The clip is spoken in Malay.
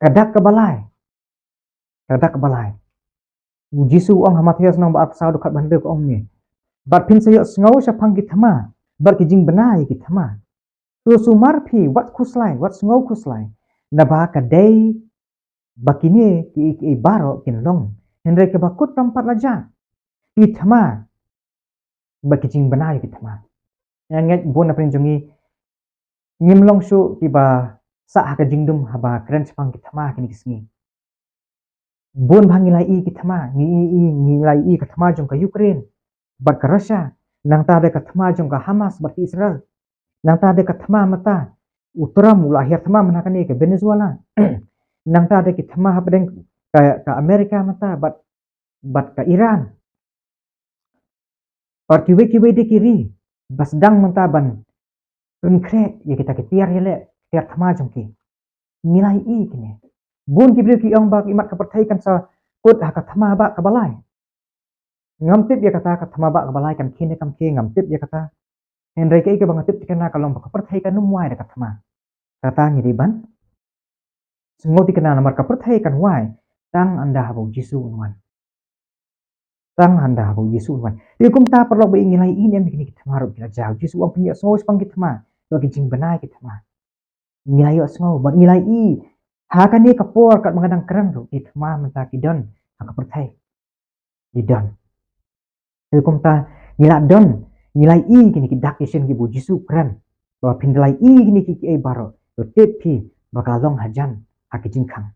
kadak kebalai Jisu ong hamathias nang ba apsau dekat bandar ko om ni bat pin sayo ngau syapang ki thama bar ki jing benai ki thama tu sumar phi wat khuslai wat ngau khuslai na ba ka dei bakini ki baro kin long hendre ke bakut tempat laja ki thama bar ki jing benai ki thama nget bon na prinjongi ngimlong shu ki ba sa ka jingdum haba kren syapang ki thama kini kisngi bon bhangilai i ki thama ngilai i ka thama jong ka Ukraine bat ka Russia nang ta de ka thama jong ka Hamas bat ki Israel nang ta de ka thama mata utram ula akhir thama manakani ke Venezuela nang ta de ki thama habdeng ka Amerika mata bat ka Iran or kiwe de kiri bas dang mata ban unkre ye kita ke tiar yele tiar thama jong ki ngilai i kini bun ki bri ki ong ba imat ka perthai kan sa kut ha ka thama ba ka balai ngamtip ya kata ka thama ba ka balai kan kine kam ke ngamtip ya kata Henry ke bang tip tikana kalong ka perthai kan numwai da ka thama kata ngiri ban sengo tikana namar ka perthai kan wai tang anda habu Jisu unwan tang anda habu Jisu unwan ti kum ta perlo ba ingilai ini am kini ki thama ro kila jau Jisu am punya sengo spang ki thama lo ki jing benai ki thama ngilai yo sengo ba ngilai i ha kan ni kapor kat mangadang keren ro ki thama menta ki don ka perthai ki don ti kum ta ngila don ngilai i kini ki dak isen ki bu Jisu keren bahwa pindalai i kini ki baro to tepi bakalong hajan hakijingkang